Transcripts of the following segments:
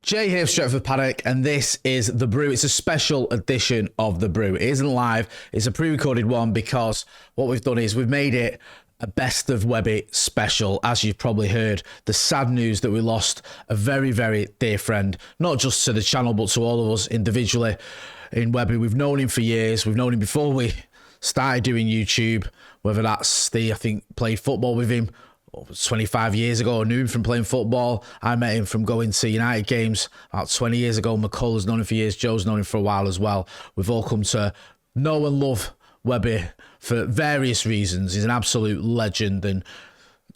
Jay here, Stretford, Paddock, and this is The Brew. It's a special edition of The Brew. It isn't live, it's a pre-recorded one because what we've done is we've made it a best of Webby special. As you've probably heard, the sad news that we lost a very, very dear friend, not just to the channel, but to all of us individually in Webby. We've known him for years. We've known him before we started doing YouTube, whether that's I think, played football with him 25 years ago. I knew him from playing football. I met him from going to United games about 20 years ago. McCullough's known him for years. Joe's known him for a while as well. We've all come to know and love Webby for various reasons. He's an absolute legend, and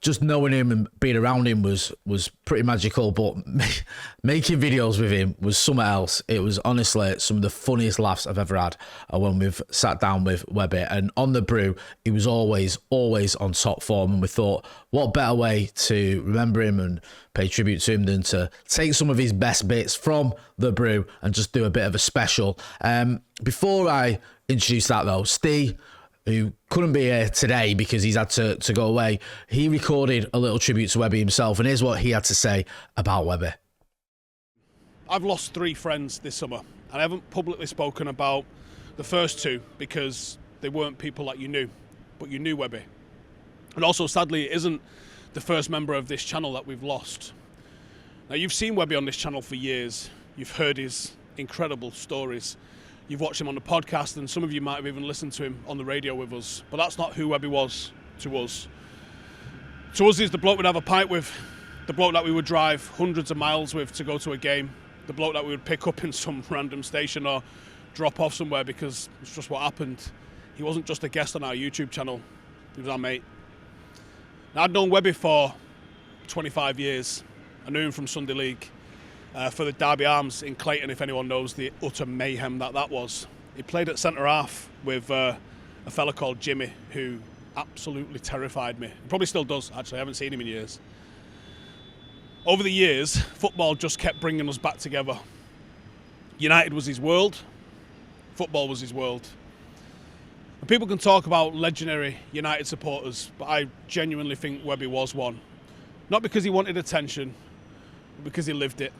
just knowing him and being around him was pretty magical, but making videos with him was something else. It was honestly some of the funniest laughs I've ever had when we've sat down with Webby. And on The Brew, he was always on top form, and we thought, what better way to remember him and pay tribute to him than to take some of his best bits from The Brew and just do a bit of a special. Before I introduce that though, Steve, who couldn't be here today because he's had to go away, he recorded a little tribute to Webby himself, and here's what he had to say about Webby. I've lost 3 friends this summer, and I haven't publicly spoken about the first 2 because they weren't people that you knew, but you knew Webby. And also, sadly, it isn't the first member of this channel that we've lost. Now, you've seen Webby on this channel for years. You've heard his incredible stories. You've watched him on the podcast, and some of you might have even listened to him on the radio with us. But that's not who Webby was to us. To us, he's the bloke we'd have a pint with, the bloke that we would drive hundreds of miles with to go to a game, the bloke that we would pick up in some random station or drop off somewhere because it's just what happened. He wasn't just a guest on our YouTube channel, he was our mate. Now, I'd known Webby for 25 years. I knew him from Sunday League. For the Derby Arms in Clayton, if anyone knows the utter mayhem that was. He played at centre-half with a fella called Jimmy, who absolutely terrified me. He probably still does, actually. I haven't seen him in years. Over the years, football just kept bringing us back together. United was his world. Football was his world. And people can talk about legendary United supporters, but I genuinely think Webby was one. Not because he wanted attention, but because he lived it.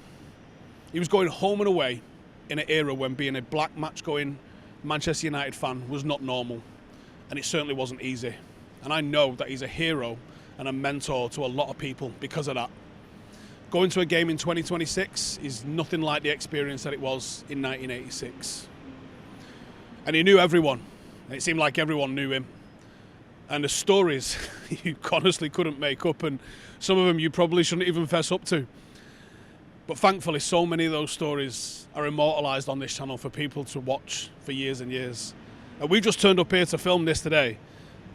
He was going home and away in an era when being a black match-going Manchester United fan was not normal, and it certainly wasn't easy. And I know that he's a hero and a mentor to a lot of people because of that. Going to a game in 2026 is nothing like the experience that it was in 1986. And he knew everyone, and it seemed like everyone knew him. And the stories you honestly couldn't make up, and some of them you probably shouldn't even fess up to. But thankfully, so many of those stories are immortalised on this channel for people to watch for years and years. And we've just turned up here to film this today,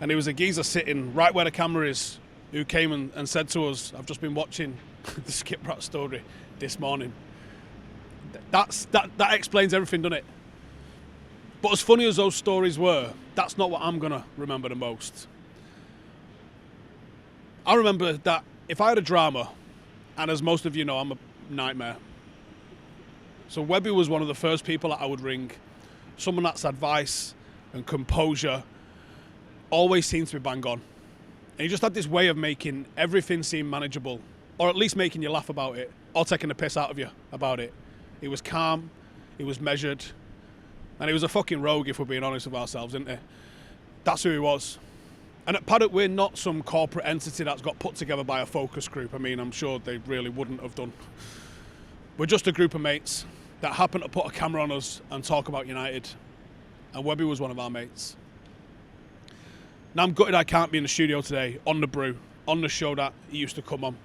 and there was a geezer sitting right where the camera is who came and said to us, I've just been watching the Skiprat story this morning. That explains everything, doesn't it? But as funny as those stories were, that's not what I'm going to remember the most. I remember that if I had a drama, and as most of you know, I'm a nightmare. So Webby was one of the first people that I would ring. Someone that's advice and composure always seemed to be bang on. And he just had this way of making everything seem manageable, or at least making you laugh about it, or taking the piss out of you about it. He was calm, he was measured, and he was a fucking rogue, if we're being honest with ourselves, isn't he? That's who he was. And at Paddock, we're not some corporate entity that's got put together by a focus group. I mean, I'm sure they really wouldn't have done. We're just a group of mates that happen to put a camera on us and talk about United. And Webby was one of our mates. Now, I'm gutted I can't be in the studio today on The Brew, on the show that he used to come on.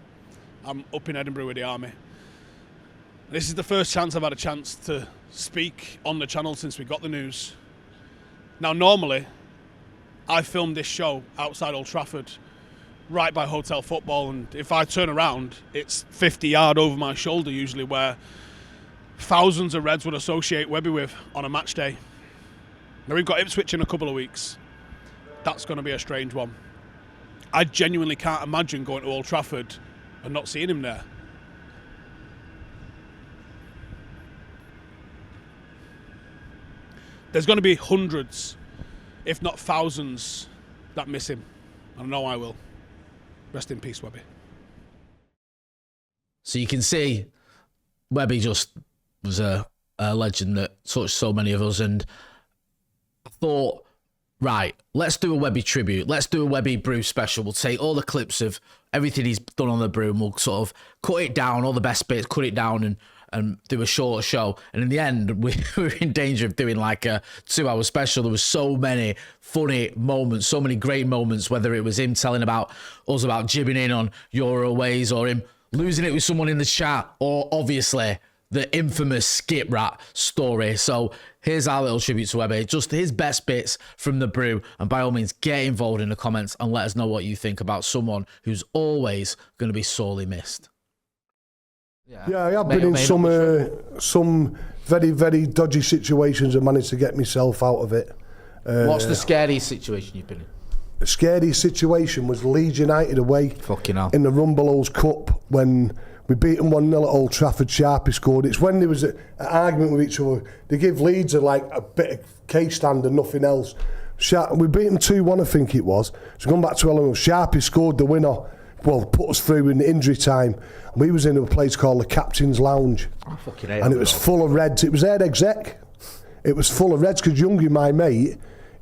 I'm up in Edinburgh with the army. This is the first chance I've had a chance to speak on the channel since we got the news. Now, normally, I filmed this show outside Old Trafford, right by Hotel Football, and if I turn around, it's 50 yards over my shoulder usually, where thousands of Reds would associate Webby with on a match day. Now, we've got Ipswich in a couple of weeks. That's going to be a strange one. I genuinely can't imagine going to Old Trafford and not seeing him there. There's going to be hundreds, if not thousands, that miss him. I know I will. Rest in peace, Webby. So you can see Webby just was a legend that touched so many of us, and I thought, right, let's do a Webby tribute. Let's do a Webby Brew special. We'll take all the clips of everything he's done on the Brew, and we'll sort of cut it down, all the best bits, cut it down and do a shorter show. And in the end, we were in danger of doing like a 2-hour special. There was so many funny moments, so many great moments, whether it was him telling about us about jibbing in on Euro ways, or him losing it with someone in the chat, or obviously the infamous Skiprat story. So here's our little tribute to Webby, just his best bits from the Brew. And by all means, get involved in the comments and let us know what you think about someone who's always going to be sorely missed. Yeah, I have been in some very, very dodgy situations and managed to get myself out of it. What's the scariest situation you've been in? The scariest situation was Leeds United away in the Rumbelows Cup when we beat them 1-0 at Old Trafford. Sharpie scored. It's when there was an argument with each other. They give Leeds a bit of case stand and nothing else. We beat them 2-1, I think it was. So going back to Ellen, Sharpie scored the winner. Well, put us through in injury time. We was in a place called the Captain's Lounge, and it was full of Reds. It was their exec. It was full of Reds because Youngie, my mate,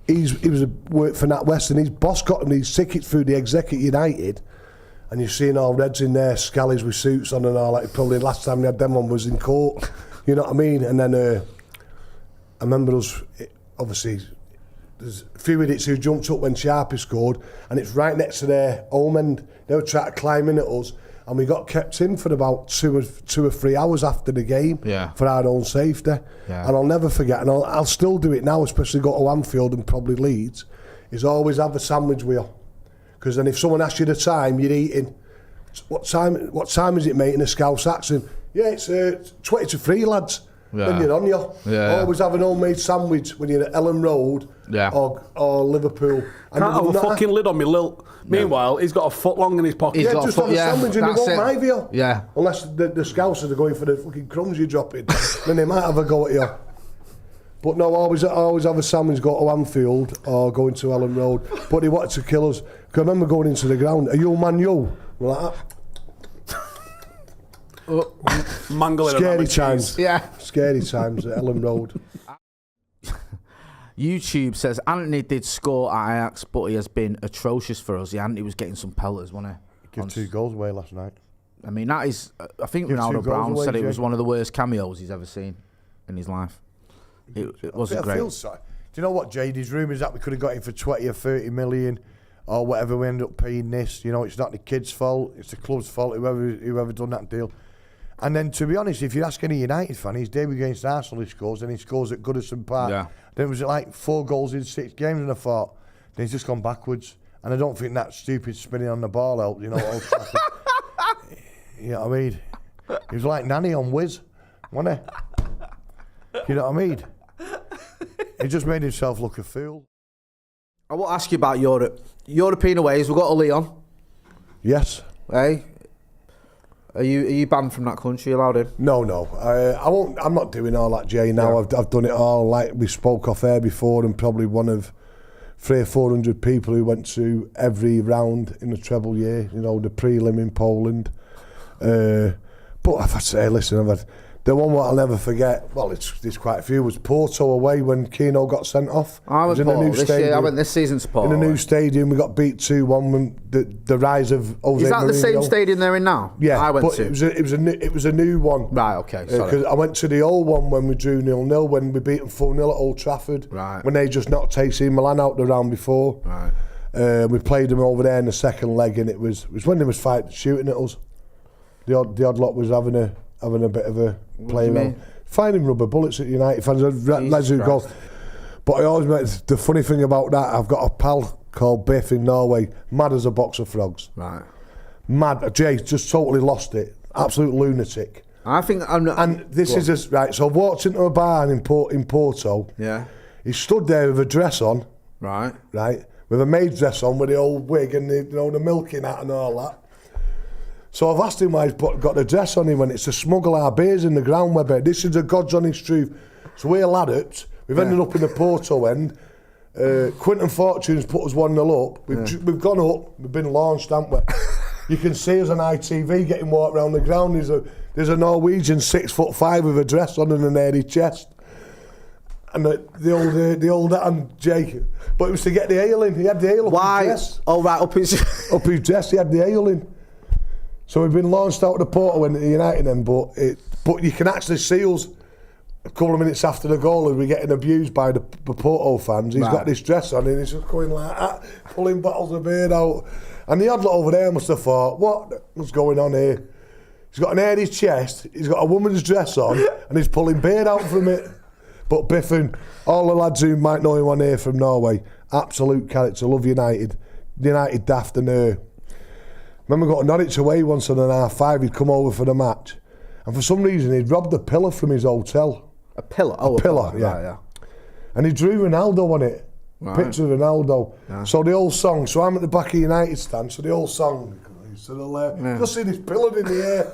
he was worked for NatWest, and his boss got him these tickets through the exec at United, and you're seeing all Reds in there, scallies with suits on and all that. Probably the last time we had them on was in court, you know what I mean? And then I remember us, obviously, there's a few idiots who jumped up when Sharpie scored, and it's right next to their home end. They were trying to climb in at us, and we got kept in for about two or 3 hours after the game for our own safety. And I'll never forget, and I'll still do it now, especially go to Anfield and probably Leeds, is always have a sandwich with you. Because then if someone asks you the time, you're eating, what time is it, mate, in a Scouse accent? Yeah, it's 20 to 3, lads. Then you're on you. Always have an homemade sandwich when you're at Ellen Road or Liverpool. And can't have a fucking lid on me, Lil. Meanwhile, he's got a foot long in his pocket. Yeah, just have a sandwich and they won't mind you. Yeah. Unless the Scousers are going for the fucking crumbs you're dropping. Then they might have a go at you. But no, always have a sandwich, go to Anfield or go into Ellen Road. But he wanted to kill us. Because I remember going into the ground, are you man you? We're like that. Mangling scary times. Yeah. Scary times at Ellen Road. YouTube says Antony did score at Ajax, but he has been atrocious for us. Antony was getting some pelters, wasn't he? Give 2 goals away last night. I mean, that is. I think Ronaldo Brown said it was one of the worst cameos he's ever seen in his life. It wasn't great. Do you know what, Jade? His rumours that we could have got him for 20 or 30 million or whatever. We ended up paying this. You know, it's not the kid's fault. It's the club's fault. Whoever done that deal. And then, to be honest, if you ask any United fan, his debut against Arsenal, he scores, and he scores at Goodison Park. Yeah. Then it was like 4 goals in 6 games, and I thought, then he's just gone backwards. And I don't think that stupid spinning on the ball helped, you know. You know what I mean? He was like Nanny on Wiz, wasn't he? You know what I mean? He just made himself look a fool. I want to ask you about Europe. European aways, we've got a Leon. Yes. Hey? Are you banned from that country? Allowed in? No. I won't. I'm not doing all that, Jay. Now I've done it all. Like we spoke off air before, and probably one of 300 or 400 people who went to every round in the treble year. You know, the prelim in Poland. But if I say, listen, I've had the one what I'll never forget. Well, there's quite a few. Was Porto away when Keno got sent off. I was in a new stadium. I went this season to Porto. In a new stadium, we got beat 2-1 when the rise of Jose Is that Mourinho. The same stadium they're in now? Yeah, I went to. It was a new one. Right, okay. Sorry. Because I went to the old one when we drew 0-0, when we beat them 4-0 at Old Trafford. Right. When they just knocked AC Milan out the round before. Right. We played them over there in the second leg, and it was when they was shooting at us. The odd lot was having a bit of a play around. Finding rubber bullets at United fans, lads who go. But I always met the funny thing about that. I've got a pal called Biff in Norway, mad as a box of frogs. Right. Mad. Jay just totally lost it. Absolute lunatic. I think I'm not. And this is just right. So I've walked into a bar in Porto. Yeah. He stood there with a dress on. Right. Right. With a maid's dress on, with the old wig and the milking hat and all that. So I've asked him why he's got the dress on him when it's to smuggle our beers in the ground, Webby. This is the God's honest truth. So we're laddups. We've ended up in the Porto end. Quinton Fortune's put us 1-0 up. We've gone up. We've been launched, haven't we? You can see us on ITV getting walked around the ground. There's a Norwegian 6'5" with a dress on and an hairy chest. And the old and Jake, but it was to get the ale in. He had the ale up his dress. Oh, right, up his dress. He had the ale in. So we've been launched out of the Porto when the United then, but you can actually see us a couple of minutes after the goal as we're getting abused by the Porto fans. He's got this dress on and he's just going like that, pulling bottles of beer out. And the odd lot over there must have thought, what's going on here? He's got an hairy chest, he's got a woman's dress on, and he's pulling beer out from it. But Biffin, all the lads who might know him on here from Norway, absolute character, love United. United daft and remember got Norwich away once on an R5, he'd come over for the match. And for some reason he'd robbed a pillar from his hotel. A pillar? Oh, a pillar, yeah. Right, yeah. And he drew Ronaldo on it. Right. Picture of Ronaldo. Yeah. So the old song, so I'm at the back of United stand, so the old song, to the left, just see this pillar in the air.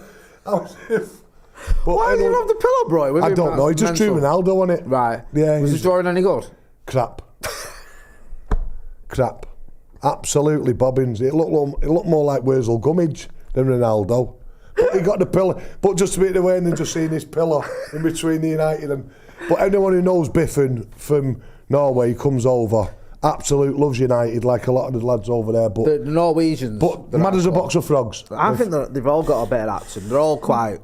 Why did you rob the pillar, bro? I don't know, he just drew Ronaldo on it. Right. Yeah. Was his drawing any good? Crap. Crap. Absolutely bobbins. It looked more like Wurzel Gummidge than Ronaldo. But he got the pillar. But just a bit away and then just seeing this pillar in between the United and... But anyone who knows Biffin from Norway comes over, absolute loves United like a lot of the lads over there. But the Norwegians... But mad as a box of frogs. I think they've all got a bit of accent. They're all mad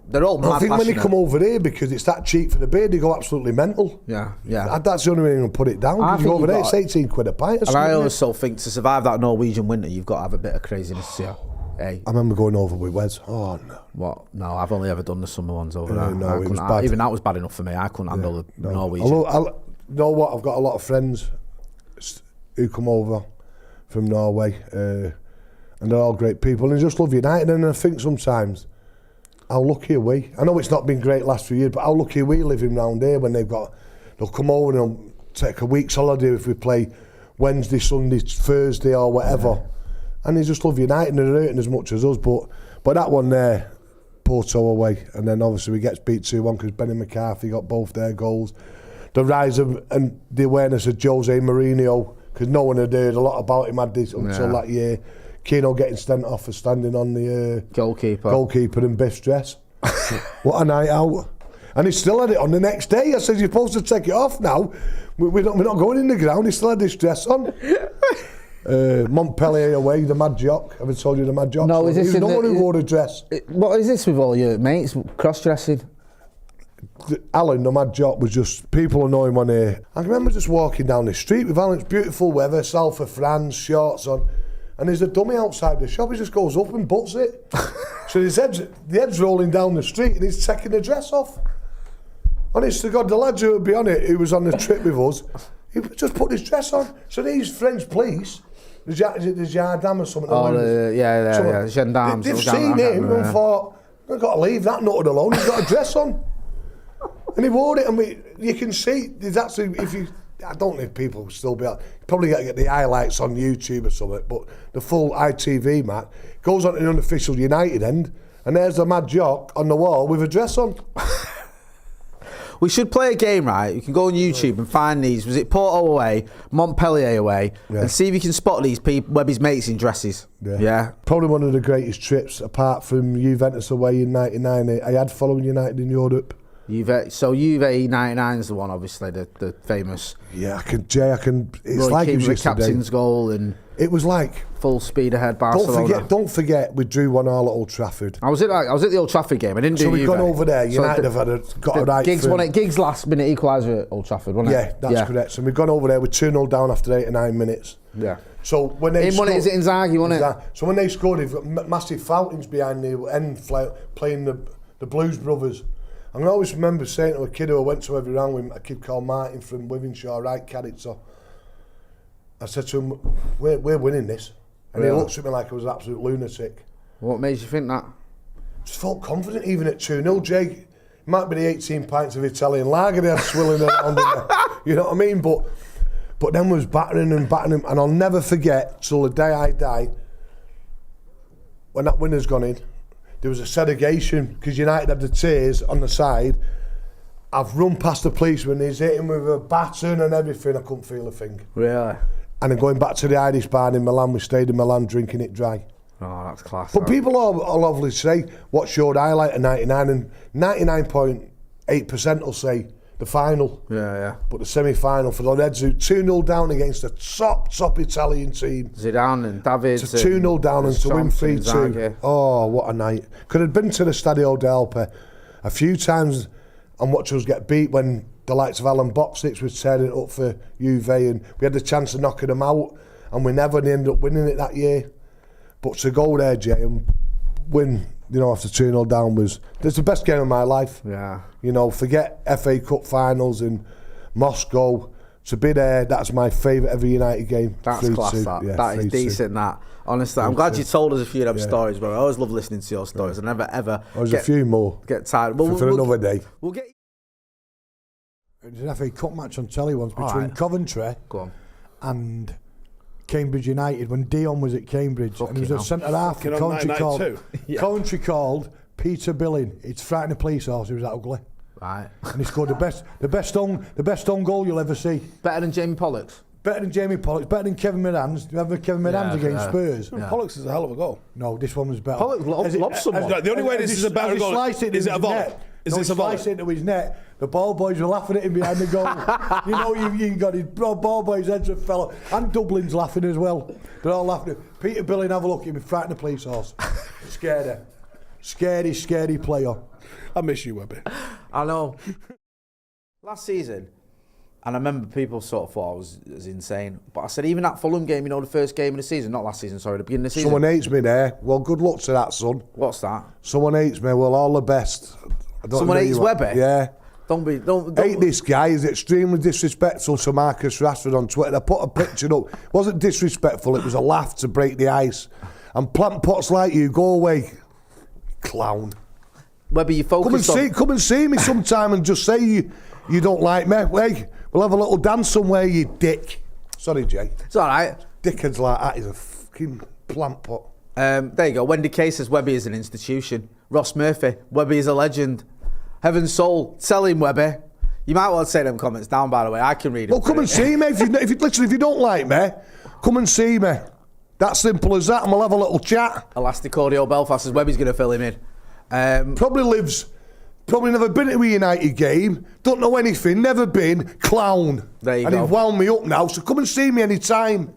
I think passionate. when they come over here, because it's that cheap for the beer, they go absolutely mental. Yeah. That's the only way you can put it down. You go over there, it's 18 quid a pint. And I also think to survive that Norwegian winter, you've got to have a bit of craziness here. Hey. I remember going over with Wes. Oh, no. What? No, I've only ever done the summer ones over there. No, it was bad. Even that was bad enough for me. I couldn't handle the Norwegian. You know what? I've got a lot of friends who come over from Norway, and they're all great people, and they just love United. And I think sometimes how lucky are we? I know it's not been great last few years, but how lucky are we living round here when they'll come over and they'll take a week's holiday if we play Wednesday, Sunday, Thursday, or whatever. Yeah. And they just love United and they're hurting as much as us. But that one there, Porto away, and then obviously we get beat 2-1 because Benny McCarthy got both their goals. The rise of and the awareness of Jose Mourinho, because no one had heard a lot about him until that year. Keno getting sent off for standing on the goalkeeper in Biff's dress. What a night out. And he still had it on the next day. I said, you're supposed to take it off now. We're not going in the ground. He still had this dress on. Montpellier away, the Mad Jock. Have I told you the Mad Jock? No, is this no one who wore a dress. What is this with all your mates? Cross-dressing? Alan, the Mad Jock, was just... People know him on here. I remember just walking down the street with Alan. It's beautiful weather, south of France, shorts on. And there's a dummy outside the shop. He just goes up and butts it. So the head's rolling down the street and he's taking the dress off. Honest to God, the lads who would be on it, who was on the trip with us, he just put his dress on. So these French police... The gendarme or something. Yeah, gendarmes. They've seen him and thought, I've got to leave that nutted alone, he's got a dress on. And he wore it, and you can see, there's actually, I don't know if people will still be out, you probably got to get the highlights on YouTube or something, but the full ITV match goes on to the unofficial United end, and there's the Mad Jock on the wall with a dress on. We should play a game, right? You can go on YouTube and find these. Was it Porto away, Montpellier away, and see if you can spot these people, Webby's mates in dresses. Yeah. Probably one of the greatest trips, apart from Juventus away in '99. I had following United in Europe. Juve '99 is the one, obviously, the famous. Yeah, I can. It's Roy like Keane it was with the captain's goal and. It was like full speed ahead Barcelona. Don't forget, we drew 1-1 at Old Trafford. I was at the Old Trafford game. I didn't do. So we've gone over there. United have got a right. Giggs last minute equiser at Old Trafford, wasn't it? Yeah, that's correct. So we've gone over there with 2-0 down after 8 or 9 minutes. Yeah. So when they scored, is it Inzaghi, wasn't it? So when they scored, they've got massive fountains behind the end playing the Blues Brothers. And I always remember saying to a kid who I went to every round with, a kid called Martin from Wivenshaw, right character. I said to him, "We're winning this." And he looked at me like I was an absolute lunatic. What made you think that? Just felt confident even at 2-0. Jake, might be the 18 pints of Italian lager they had swilling around in there. You know what I mean? But then was battering him. And I'll never forget, till the day I die, when that winner's gone in, there was a segregation, because United had the tears on the side. I've run past the police when he's hitting with a baton and everything. I couldn't feel a thing. Really? And then going back to the Irish bar in Milan, we stayed in Milan drinking it dry. Oh, that's class. But people will obviously say, what's your highlight of 99? And 99.8% will say the final. Yeah. But the semi-final for the Reds, who 2-0 down against a top Italian team. Zidane and David. To 2-0 down and to win 3-2. Oh, what a night. Could have been to the Stadio d'Alpe a few times and watch us get beat when the likes of Alan Boxic was tearing it up for Juve, and we had the chance of knocking them out, and we never ended up winning it that year. But to go there, Jay, and win, after 2-0 down that's the best game of my life. Yeah. Forget FA Cup finals in Moscow. To be there, that's my favourite ever United game. That's class, that. Yeah, that is decent, that. Honestly, I'm glad you told us a few of them stories, bro. I always love listening to your stories. I never, ever There's a few more. Get tired. For another day. We'll get... There's an FA Cup match on telly once between Coventry and Cambridge United when Dion was at Cambridge, and he was a centre half. Coventry called Peter Billing. It's frightening the police horse. He was that ugly. Right. And he scored the best own goal you'll ever see. Better than Jamie Pollock's. Better than Jamie Pollock's. Better than Kevin Midans. Remember Kevin Midans against Spurs? Yeah. Pollock's is a hell of a goal. No, this one was better. Pollock loves someone. The only way this is a better goal is it a volley? Is this a volley? Slice into his net. The ball boys were laughing at him behind the goal. you got his ball boys' heads have fell. And Dublin's laughing as well. They're all laughing. Peter Billing, have a look at him, frightened the police horse. Scared her. Scary player. I miss you, Webby. I know. Last season, and I remember people sort of thought I was insane, but I said even that Fulham game, the first game of the season, not last season, sorry, the beginning of the season. Someone hates me there. Well, good luck to that, son. What's that? Someone hates me. Well, all the best. Someone hates Webby? Yeah. Don't hate this guy. He's extremely disrespectful to Marcus Rashford on Twitter. I put a picture up. It wasn't disrespectful, it was a laugh to break the ice. And plant pots like you, go away. Clown. Webby, you focus come and see me sometime and just say you don't like me. Hey, we'll have a little dance somewhere, you dick. Sorry, Jay. It's all right. Dickheads like that is a fucking plant pot. There you go. Wendy Kay says Webby is an institution. Ross Murphy, Webby is a legend. Heaven Soul, sell him, Webby. You might want to say them comments down, by the way. I can read them. Well, come and see me. If you don't like me, come and see me. That simple as that, and we'll have a little chat. Elastic Audio Belfast says Webby's going to fill him in. Probably never been to a United game, don't know anything, never been, clown. There you go. And he's wound me up now, so come and see me anytime.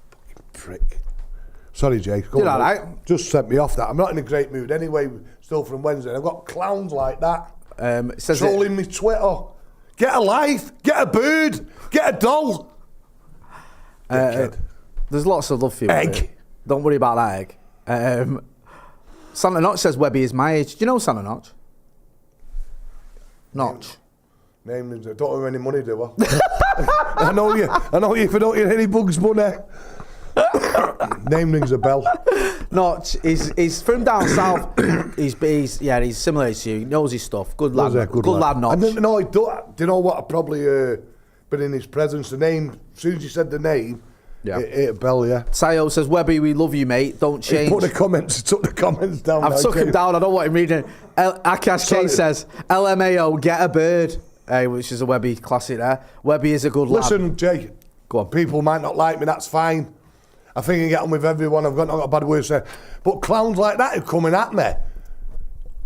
Fucking prick. Sorry, Jay. You're all right. Just sent me off that. I'm not in a great mood anyway, still from Wednesday. I've got clowns like that. It says trolling me Twitter. Get a life, get a bird, get a doll. There's lots of love for you. Egg. Webby. Don't worry about that egg. Santa Notch says Webby is my age. Do you know Santa Notch? Notch. Name names. I don't have any money, do I? I know you if I don't get any Bugs money. Name rings a bell. Notch, he's from down south. he's similar to you. He knows his stuff. Good lad. Good lad, Notch. Do you know what? I probably been in his presence. The name, as soon as you said the name, it hit a bell, yeah. Sayo says, Webby, we love you, mate. Don't change. He took the comments down. I've took him down. I don't want him reading. Akash K says, LMAO, get a bird. Which is a Webby classic there. Webby is a good lad. Listen, Jay. Go on. People might not like me, that's fine. I think I get on with everyone. I've not got a bad word to say. But clowns like that are coming at me.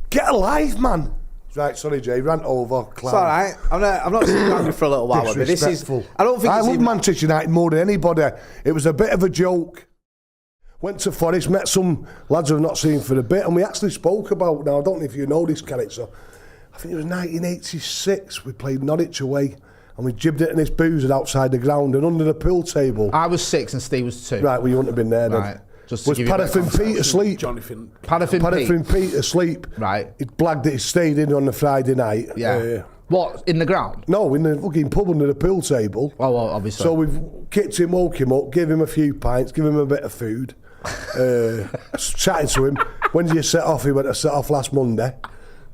Get a life, man. Right, sorry, Jay. Rant over. Clown. It's all right. I'm not sitting down for a little while. But this is. I love Manchester United more than anybody. It was a bit of a joke. Went to Forest, met some lads I've not seen for a bit, and we actually spoke about. Now I don't know if you know this character. I think it was 1986. We played Norwich away, and we jibbed it in this boozer outside the ground and under the pool table. I was 6 and Steve was 2. Right, well you wouldn't have been there then. Right. Just was Paraffin Pete asleep? Paraffin Pete asleep. Right. He blagged that he stayed in on the Friday night. Yeah. What, in the ground? No, in the fucking pub under the pool table. Oh, well, obviously. So we've kicked him, woke him up, gave him a few pints, give him a bit of food. Chatting to him. When did you set off? He went to set off last Monday.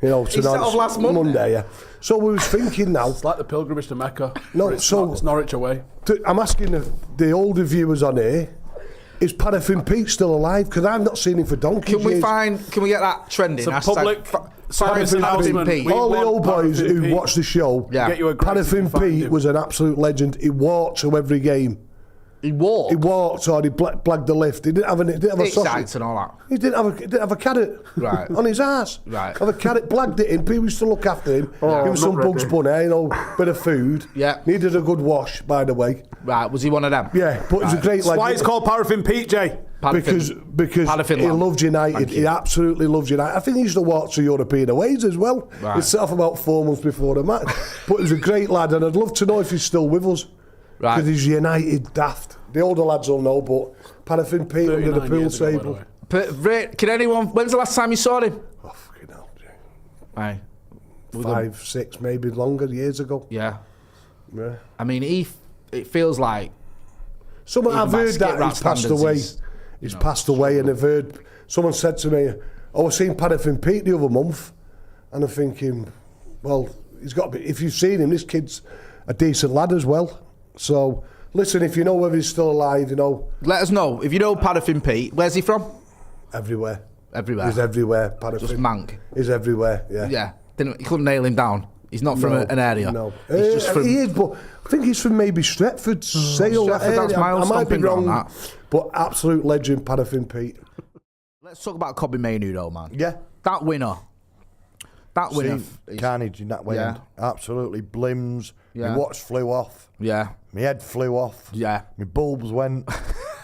You know, he set off last Monday? Yeah. So we was thinking now. It's like the pilgrimage to Mecca. No, it's Norwich away. I'm asking the older viewers on here, is Paraffin Pete still alive? Because I've not seen him for donkeys. Can we get that trending? It's a public service announcement. All the old boys who watch the show, Paraffin Pete was an absolute legend. He walked to every game. He walked? He walked or he blagged the lift. He didn't have a sausage. And all that. He didn't have a carrot on his ass. Right. Have a carrot, blagged it in. People used to look after him. Give him some Bugs Bunny, bit of food. Yeah. Needed a good wash, by the way. Right, was he one of them? Yeah, but he's a great lad. Why it's called Paraffin Pete, Jay? Because he loved United. He absolutely loved United. I think he used to walk to European aways as well. Right. He set off about 4 months before the match. But he was a great lad, and I'd love to know if he's still with us. Right. Because he's United daft. The older lads will know, but Paraffin Pete under the pool table. Can anyone... When's the last time you saw him? Oh, fucking hell, Jay. Aye. 5, 6, maybe longer years ago. Yeah. Yeah. I mean, it feels like... I've heard that he's passed away. He's passed away, and I've heard... Someone said to me, I was seeing Paraffin Pete the other month, and I'm thinking, well, he's got to be... If you've seen him, this kid's a decent lad as well. So, listen, if you know whether he's still alive, Let us know. If you know Paraffin Pete, where's he from? Everywhere. Everywhere? He's everywhere, Paraffin. Just mank? He's everywhere, yeah. Yeah. You couldn't nail him down. He's not from an area. No. He's just from... He is, but I think he's from maybe Stretford, Sale, that area. That's my own I might be wrong, that. But absolute legend, Paraffin Pete. Let's talk about Kobe Mainu, though, man. Yeah. That winner. Carnage in that way. Yeah. Absolutely blims. Yeah. My watch flew off. Yeah. My head flew off. Yeah. My bulbs went. It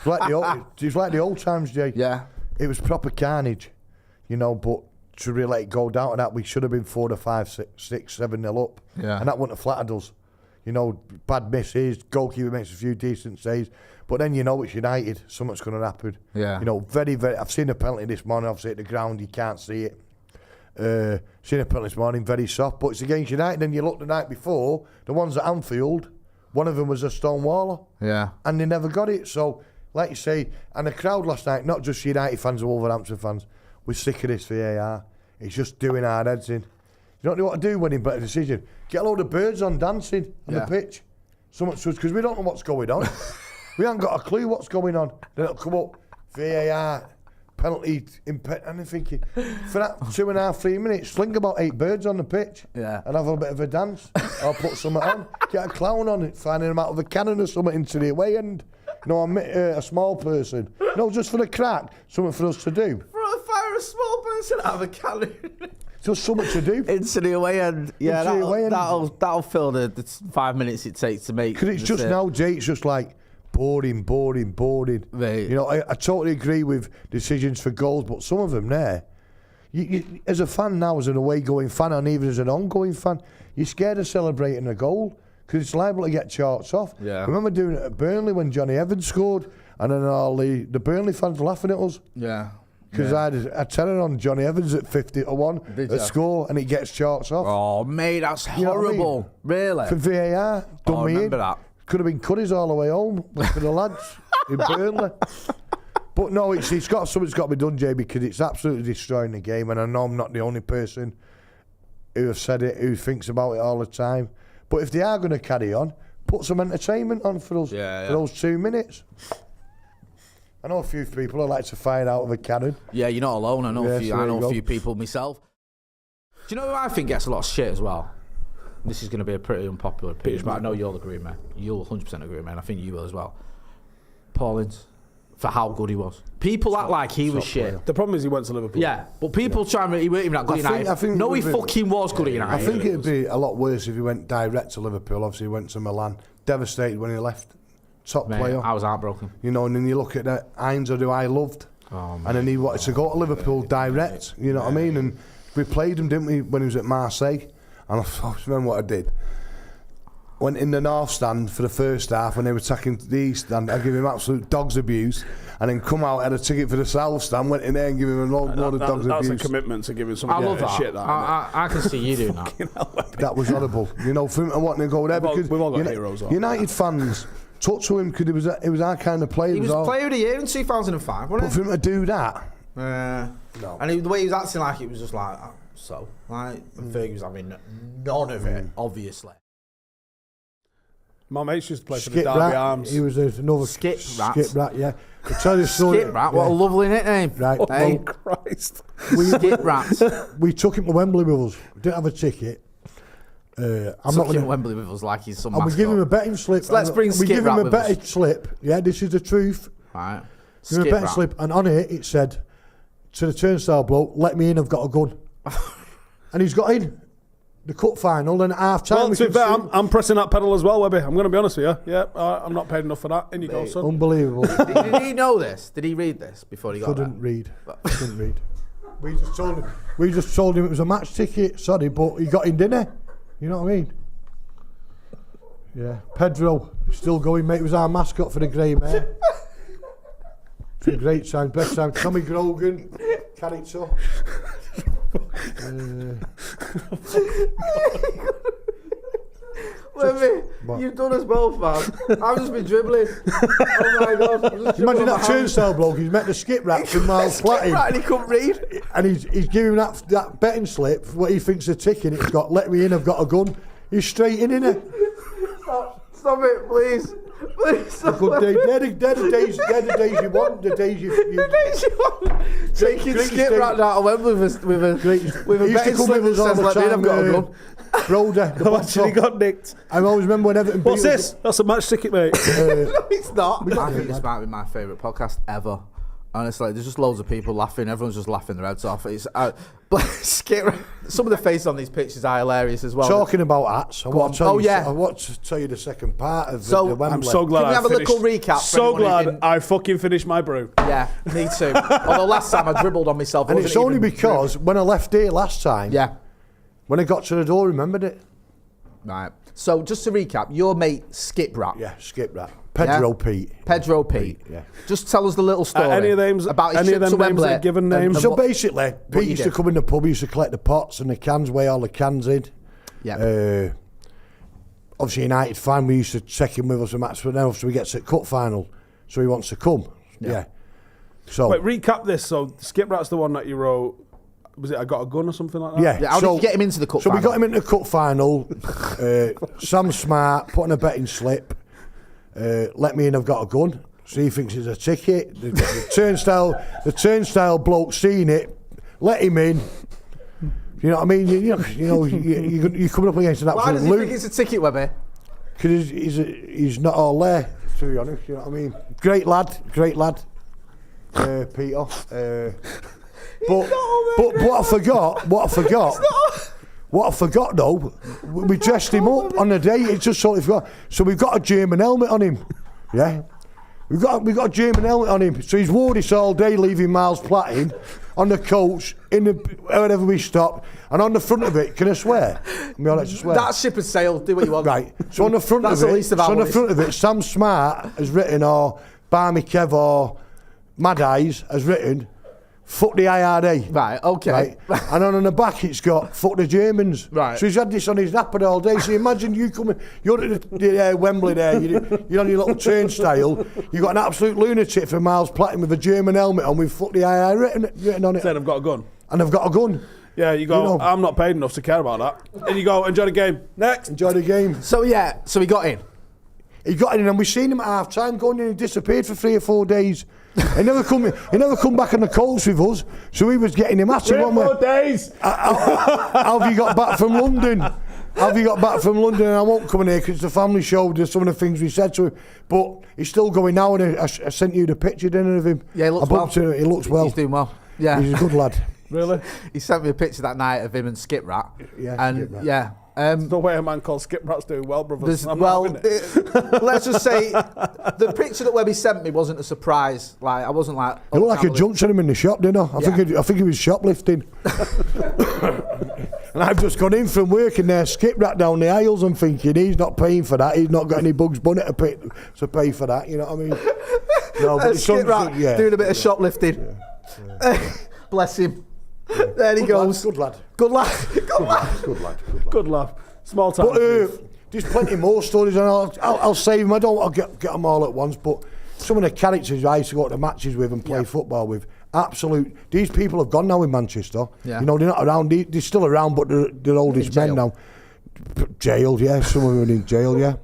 was like the old times, Jay. Yeah. It was proper carnage, but to really let it go down to that, we should have been 4 to 5, 6, 7-0 up. Yeah. And that wouldn't have flattered us. Bad misses, goalkeeper makes a few decent saves, but then it's United, something's going to happen. Yeah. Very, very... I've seen a penalty this morning, obviously at the ground, you can't see it. Seen a penalty this morning, very soft, but it's against United. Then you look the night before, the ones at Anfield, one of them was a stonewaller. Yeah. And they never got it. So, like you say, and the crowd last night, not just United fans and Wolverhampton fans, we're sick of this VAR. It's just doing our heads in. You don't know what to do when you make a decision. Get a load of birds on dancing on the pitch. So much because we don't know what's going on. We haven't got a clue what's going on. Then it'll come up, VAR, penalty, and I'm thinking, for that 2.5, 3 minutes, sling about 8 birds on the pitch and have a bit of a dance. Or put something on. Get a clown on it, finding them out of a cannon or something into the away end. I'm a small person. No, just for the crack, something for us to do. Fire a small person out of a cannon. Just something to do. Into the away end. Yeah, that'll fill the 5 minutes it takes to make. Because it's just now, Jay, it's just like boring. Right. I totally agree with decisions for goals, but some of them there, you, as a fan now, as an away-going fan, and even as an ongoing fan, you're scared of celebrating a goal because it's liable to get charts off. Yeah. I remember doing it at Burnley when Johnny Evans scored, and then all the Burnley fans laughing at us. Yeah. Because I had 10 on Johnny Evans at 50-1 at score, and it gets charts off. Oh, mate, that's horrible. Really? For VAR, done me in. That. Could have been Cuddies all the way home for the lads in Burnley. But no, something's got to be done, Jay, because it's absolutely destroying the game, and I know I'm not the only person who has said it, who thinks about it all the time. But if they are going to carry on, put some entertainment on for us for those 2 minutes. I know a few people who like to fire out of a cannon. Yeah, you're not alone. I know a few people myself. Do you know who I think gets a lot of shit as well? This is going to be a pretty unpopular opinion, but I know you'll agree, man. You'll 100% agree, man. I think you will as well. Paul Ince, for how good he was. People act like he was shit. The problem is he went to Liverpool. Yeah, but people try and he weren't even that good at United. No, he fucking was good at United. I think it'd be a lot worse if he went direct to Liverpool. Obviously, he went to Milan. Devastated when he left. Top player. I was heartbroken. And then you look at that Heinze, who I loved. And then he wanted to go to Liverpool direct. You know what I mean? And we played him, didn't we, when he was at Marseille? And I remember what I did. Went in the north stand for the first half when they were attacking the east stand. I gave him absolute dog's abuse, and then come out, had a ticket for the south stand, went in there and gave him a load of dog's abuse. That's a commitment to giving someone shit. I can see you doing that. That was horrible. For him to want to go there because we've all got heroes. United fans talked to him because he was our kind of player. He was player of the year in 2005, wasn't he? But for him to do that, no. And the way he was acting, like it was just like and Fergie was having none of it, obviously. My mates used to play for the Derby Arms. He was another Skiprat, yeah. Skiprat, what a lovely nickname. Right. Oh, Christ. Skiprat. We took him to Wembley with us. We didn't have a ticket. I'm not going to Wembley with us like he's some I'm going to give him a betting slip. So let's bring Skiprat with us. We give him a betting slip. Yeah, this is the truth. Right. Give him a betting slip, and on it said to the turnstile bloke, "Let me in. I've got a gun." And he's got in the cup final, and at half time. Well, to be fair, I'm pressing that pedal as well, Webby. I'm going to be honest with you. Yeah, I'm not paid enough for that. In you go, son. Unbelievable. Did he know this? Did he read this before he got there? Couldn't read. We just told him it was a match ticket. Sorry, but he got in, didn't he? You know what I mean? Yeah. Pedro, still going, mate. He was our mascot for the Grey Mare. It's a great time, best time. Tommy Grogan, character. Webby, you've done us both, man. I've just been dribbling. Oh my God. Imagine that turnstile bloke, he's met the Skiprat from Miles Platin. And he couldn't read. And he's giving that betting slip for what he thinks a ticket. It's got, "Let me in, I've got a gun." He's straight in it. Stop it, please. Please stop. A good day. They're the days you want. The days you want. Taking Skiprat out of Wembley with a betting slip that says, "Let me in, I've got a gun." Broder, the boxer. He got nicked. I always remember when Everton. What's this? That's a match ticket, mate. No, it's not. I think this might be my favourite podcast ever. Honestly, there's just loads of people laughing. Everyone's just laughing their heads off. It's Skiprat. Some of the faces on these pictures are hilarious as well. Talking about hats, I want to tell you the second part of the Wembley. I'm so glad. Can we have a little recap? So glad I fucking finished my brew. Yeah, me too. Although last time I dribbled on myself. And it's only because when I left here last time. Yeah. When I got to the door, remembered it. Right. So just to recap, your mate Skiprat. Yeah, Skiprat. Pedro Pete. Pedro Pete. Yeah. Just tell us the little story. Any of them about his trip to Wembley. Given names. So basically, Pete used to come in the pub. He used to collect the pots and the cans, weigh all the cans in. Yeah. Obviously, United fan. We used to check in with us and match, but now we get to the cup final, so he wants to come. Yeah. So wait, recap this. So Skiprat's the one that you wrote. Was it I got a gun or something like that? Yeah. How did you get him into the cup final? So we got him into the cup final. Sam Smart put on a betting slip. Let me in, I've got a gun. So he thinks it's a ticket. The turnstile bloke seen it. Let him in. You know what I mean? You're coming up against an absolute. Why does he think it's a ticket, Webby? Because he's not all there. To be honest, you know what I mean. Great lad, Peter. But what I forgot though, we dressed him up on the day. It's just totally forgot. So we've got a German helmet on him. Yeah, we've got a German helmet on him. So he's wore this all day, leaving Miles Platin on the coach wherever we stop, and on the front of it. Can I swear? Am I allowed to swear? That ship has sailed. Do what you want. Right. So on the front of it, Sam Smart has written, or Barmy Kev or Mad Eyes has written, "Fuck the IRA." Right, okay. Right. And on the back it's got, "Fuck the Germans." Right. So he's had this on his napper all day. So imagine you coming, you're at the Wembley there, you're on your little turnstile, you've got an absolute lunatic for Miles Platin with a German helmet on with "Fuck the IRA" written on it. Said I've got a gun. And I've got a gun. Yeah, you go, I'm not paid enough to care about that. And you go, enjoy the game. Next. Enjoy the game. So he got in. He got in and we seen him at half time going in and disappeared for 3 or 4 days. He never come back on the coach with us, so we was getting him at him. 3 or 4 days. How have you got back from London? And I won't come in here because it's a family show. There's some of the things we said to him, but he's still going now. And I sent you the picture, didn't I, of him? Yeah, he looks well. He looks well. He's doing well. Yeah, he's a good lad. Really? He sent me a picture that night of him and Skiprat. Yeah, and Skiprat. Yeah. There's no way a man called Skiprat's doing well, brothers. Let's just say the picture that Webby sent me wasn't a surprise. Like I wasn't like. It looked like a jumped on him in the shop, didn't I? I think he was shoplifting. And I've just gone in from work and there's Skiprat down the aisles. I'm thinking he's not paying for that. He's not got any Bugs Bunny to pay for that. You know what I mean? No, but Skiprat doing a bit of shoplifting. Yeah. Bless him. There he goes. Good lad. Good lad. Good lad. Small time. But there's plenty more stories, and I'll save them. I'll get them all at once. But some of the characters I used to go to matches with and play football with, these people have gone now in Manchester. Yeah. You know, they're not around. They're still around, but they're oldest men now. Jailed, yeah. Some of them are in jail, yeah.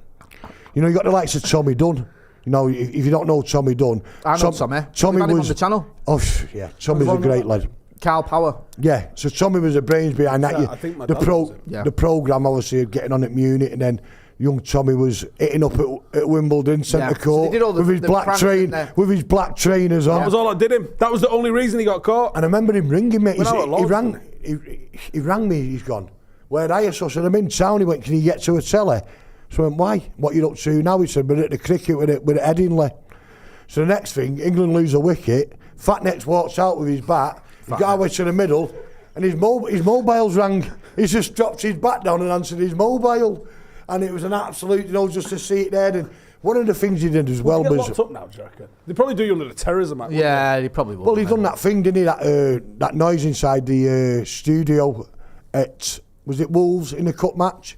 You know, you got the likes of Tommy Dunn. You know, if you don't know Tommy Dunn, I know Tommy. Tommy was on the channel. Oh yeah, Tommy's a great lad. Carl Power. Yeah, so Tommy was the brains behind that. I think my dad was it. The programme, obviously, getting on at Munich, and then young Tommy was hitting up at Wimbledon centre court with his black trainers on. That was all that did him. That was the only reason he got caught. And I remember him ringing me. He rang me. He's gone, where are you? So I said, I'm in town. He went, can you get to a telly? So I went, why? What you up to now? He said, we're at the cricket with Headingley. So the next thing, England lose a wicket. Fatnex walks out with his bat. He got away to the middle, and his mobile's rang. He's just dropped his bat down and answered his mobile. And it was an absolute, just to see it there. And one of the things he did as well was... locked up now, do you reckon? They probably do you under the Terrorism Act. Yeah, he probably would. Well, he done that thing, didn't he? That noise inside the studio at... Was it Wolves in the cup match?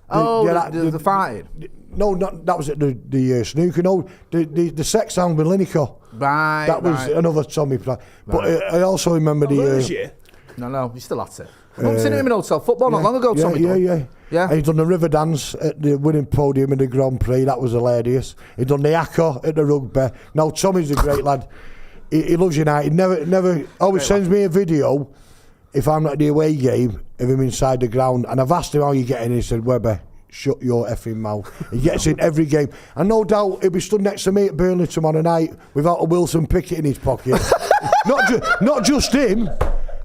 The fighting? No, that was at the snooker. No, the sex sound with Lineker. Right, that was another Tommy play. But I also remember No, he's still at it. I've seen him in Hotel Football not long ago, Tommy. Yeah. And he'd done the river dance at the winning podium in the Grand Prix. That was hilarious. He'd done the acca at the rugby. Now Tommy's a great lad. He loves United. Never always sends me a video if I'm at the away game of him inside the ground. And I've asked him how you get in. He said, Webby, shut your effing mouth. He gets in every game. And no doubt he'll be stood next to me at Burnley tomorrow night without a Wilson Pickett in his pocket. Not just him.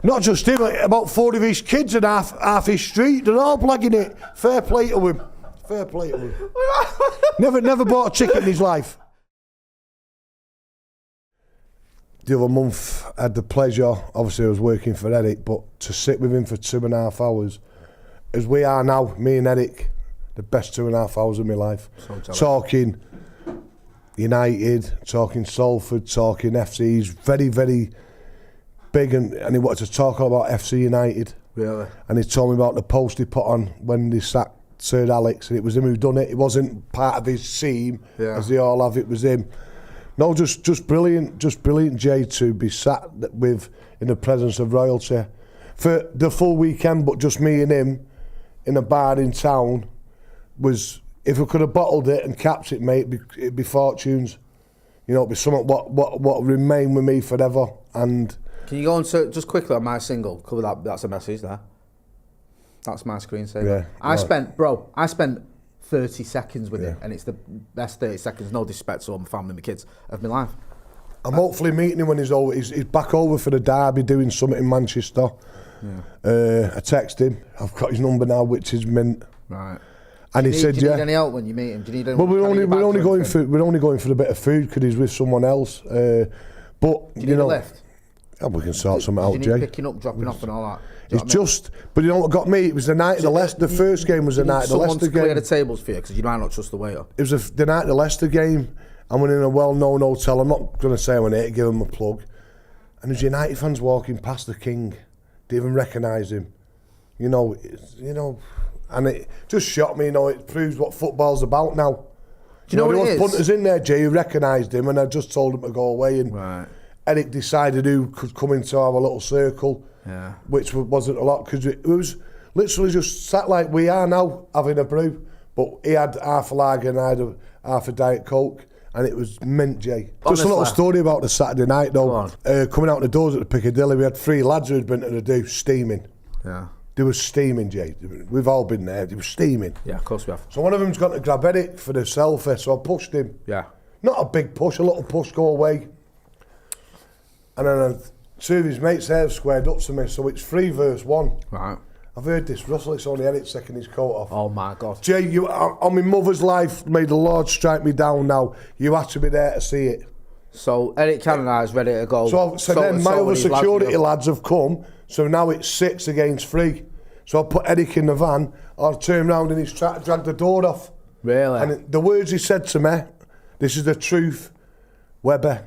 Not just him, about 4 of his kids and half his street. They're all blagging it. Fair play to him. Never bought a ticket in his life. The other month, I had the pleasure, obviously I was working for Eric, but to sit with him for 2.5 hours, as we are now, me and Eric, the best 2.5 hours of my life. Talking United, talking Salford, talking FC. He's very, very big and he wanted to talk about FC United. Really? And he told me about the post he put on when they sacked Sir Alex, and it was him who done it. It wasn't part of his team, as they all have. It was him. No, just brilliant, Jay, to be sat with in the presence of royalty for the full weekend, but just me and him in a bar in town was, if we could have bottled it and capped it, mate, it'd be fortunes. It'd be something what remain with me forever. And can you go on to, just quickly on my single, cover that, that's a message there. That's my screensaver. Yeah, I spent 30 seconds with it, and it's the best 30 seconds, no disrespect to all my family, my kids, of my life. I'm hopefully meeting him when he's back over for the derby doing something in Manchester. I text him. I've got his number now, which is mint. Right. And he said, do you need any help when you meet him? Do you need any? Well, we're only going for a bit of food because he's with someone else. But do you need a lift? We can sort something out, Jay. Do you need picking up, dropping off, and all that? It's just, but you know what got me? It was the night of the Leicester. The first game was the night of the Leicester game. Someone to clear the tables for you because you might not trust the waiter. It was the night of the Leicester game. I went in a well-known hotel. I'm not going to say I'm in it to give him a plug. And there's United fans walking past the King. They even recognise him. And it just shocked me. It proves what football's about now. Do you know what it is? There was punters in there, Jay, who recognised him, and I just told him to go away. And Eric decided who could come into our little circle, which wasn't a lot, because it was literally just sat like we are now, having a brew. But he had half a lager and I had half a Diet Coke, and it was mint, Jay. Honestly. Just a little story about the Saturday night, though. Coming out the doors at the Piccadilly, we had 3 lads who had been to the do steaming. Yeah. They were steaming, Jay. We've all been there. They were steaming. Yeah, of course we have. So one of them's gone to grab Eric for the selfie, so I pushed him. Yeah. Not a big push, a little push, go away. And then 2 of his mates there have squared up to me, so it's 3 versus 1. Right. I've heard this. Russell, it's only Eric taking his coat off. Oh my God. Jay, you on my mother's life, may the Lord strike me down now. You have to be there to see it. So Eric Cantona is ready to go. So then my other security lads have come, so now it's 6 against 3. So I put Eric in the van, I turned round and he's trying to drag the door off. Really? And the words he said to me, this is the truth, Webby,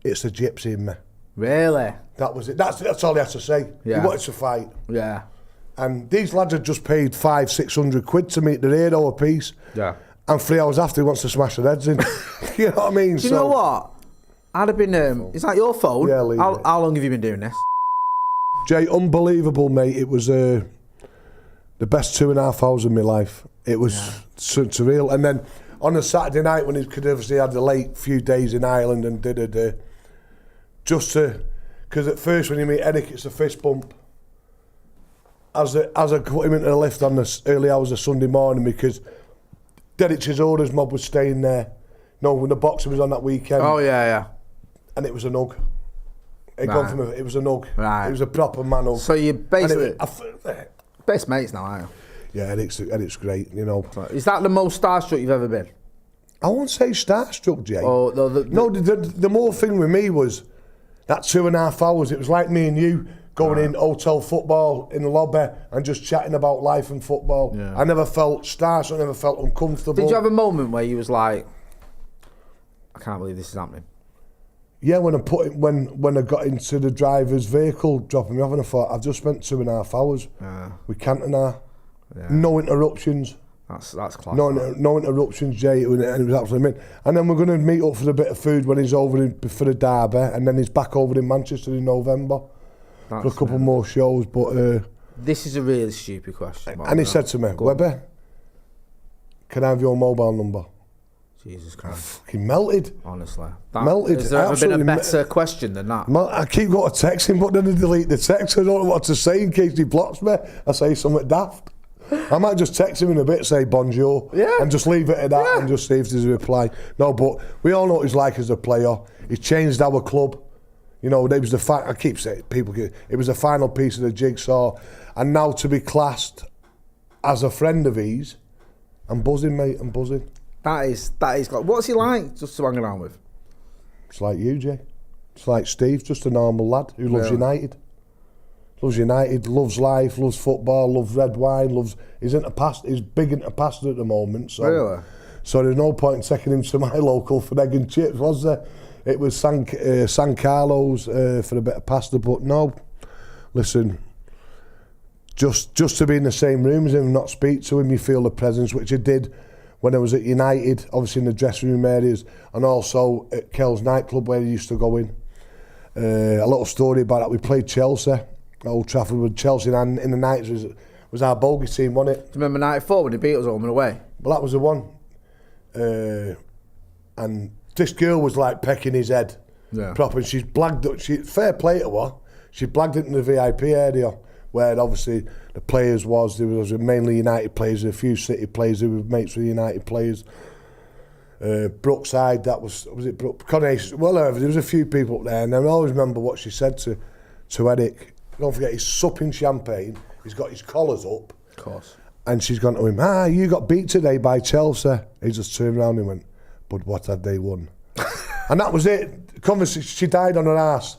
it's the gypsy in me. Really? That was it. That's all he had to say. Yeah. He wanted to fight. Yeah. And these lads had just paid 500-600 quid to meet the hero a piece. Yeah. And 3 hours after he wants to smash their heads in. You know what I mean? Do you know what? I'd have been, is that your phone? Yeah, leave it. How long have you been doing this? Jay, unbelievable, mate. It was the best 2.5 hours of my life. It was surreal. And then on a Saturday night when he could obviously had the late few days in Ireland and just to Because at first when you meet Eric, it's a fist bump. As I put him into the lift on the early hours of Sunday morning, because Derrick's orders mob was staying there. No, when the boxer was on that weekend. Oh, yeah. And it was a hug. It was a hug. Right. It was a proper man hug. So you basically best mates now, aren't you? Yeah, Eric's great, you know. Is that the most starstruck you've ever been? I won't say starstruck, Jay. Oh, the more thing with me was that 2.5 hours. It was like me and you going in hotel football in the lobby and just chatting about life and football. Yeah. I never felt starstruck. I never felt uncomfortable. Did you have a moment where you was like, I can't believe this is happening? Yeah, when I got into the driver's vehicle dropping me off, and I thought, I've just spent 2.5 hours with Cantona. Yeah. No interruptions. That's class. No interruptions, Jay, and it was absolutely mint. And then we're going to meet up for a bit of food when he's over for the derby, and then he's back over in Manchester in November for a couple more shows. But this is a really stupid question. And he said to me, Webby, can I have your mobile number? Jesus Christ. I fucking melted. Honestly. Melted. Has there ever been a better question than that? I keep going to text him, but then I delete the text. I don't know what to say in case he blocks me. I say something daft. I might just text him in a bit, say bonjour, and just leave it at that and just see if there's a reply. No, but we all know what he's like as a player. He's changed our club. You know, it was I keep saying, it was the final piece of the jigsaw. And now to be classed as a friend of his, I'm buzzing, mate, I'm buzzing. That is. What's he like just to hang around with? It's like you, Jay. It's like Steve, just a normal lad who loves United. Loves United, loves life, loves football, loves red wine, he's big into pasta at the moment. So, really? So there's no point in taking him to my local for egg and chips, was there? It was San Carlos for a bit of pasta, but no. Listen, just to be in the same room as him and not speak to him, you feel the presence, which I did when I was at United, obviously in the dressing room areas, and also at Kells nightclub where he used to go in. A little story about that, we played Chelsea. Old Trafford with Chelsea, and in the 90s was our bogey team, wasn't it? Do you remember 94 when they beat us home and away? Well, that was the one. And this girl was like pecking his head. Yeah. Proper. She's blagged up. Fair play to her. She blagged it in the VIP area where obviously the players there was mainly United players, a few City players who were mates with United players. Brookside, was it Brook? Coronation. Well, there was a few people up there, and I always remember what she said to Eric. Don't forget, he's supping champagne. He's got his collars up. Of course. And she's gone to him, you got beat today by Chelsea. He just turned around and went, but what have they won? And that was it. Conversation. She died on her ass.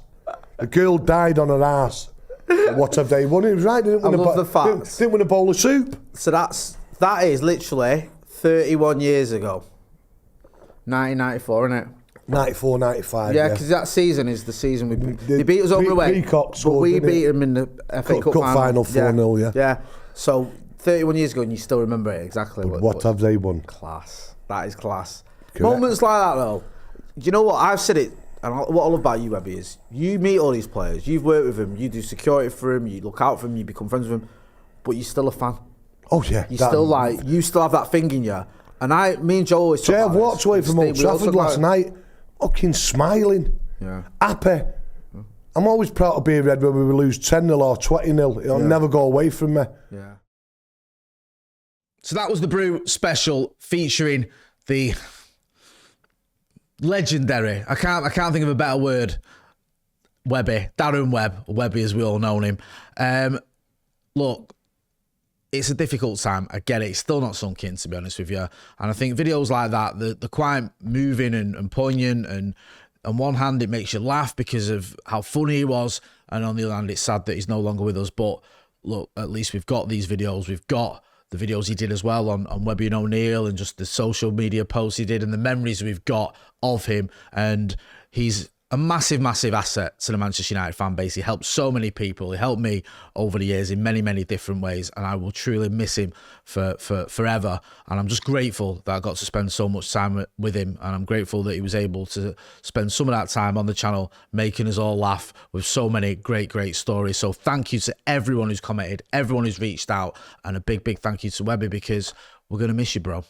The girl died on her ass. What have they won? He was right. Didn't win a bowl of soup. So that is literally 31 years ago. 1994, isn't it? 94, 95. Yeah, because that season is the season they beat us over away. But we beat them in the FA Cup final 4-0, yeah. Yeah. So 31 years ago, and you still remember it exactly. What have they won? Class. That is class. Correct. Moments like that, though. Do you know what? I've said it, and what I love about you, Webby, is you meet all these players, you've worked with them, you do security for them, you look out for them, you become friends with them, but you're still a fan. Oh, yeah. You still have that thing in you. And me and Joe always talk about I've walked away from Old Trafford last night. Fucking smiling, happy. I'm always proud to be a Red when we lose 10-0 or 20-0. It'll never go away from me. Yeah. So that was the Brew special featuring the legendary, I can't think of a better word, Webby, Darren Webb, or Webby as we all know him. Look, it's a difficult time. I get it. It's still not sunk in, to be honest with you. And I think videos like that, they're quite moving and poignant. And on one hand, it makes you laugh because of how funny he was. And on the other hand, it's sad that he's no longer with us. But look, at least we've got these videos. We've got the videos he did as well on Webby and O'Neill and just the social media posts he did and the memories we've got of him. And he's a massive, massive asset to the Manchester United fan base. He helped so many people. He helped me over the years in many, many different ways, and I will truly miss him for forever. And I'm just grateful that I got to spend so much time with him, and I'm grateful that he was able to spend some of that time on the channel making us all laugh with so many great, great stories. So thank you to everyone who's commented, everyone who's reached out, and a big, big thank you to Webby, because we're going to miss you, bro.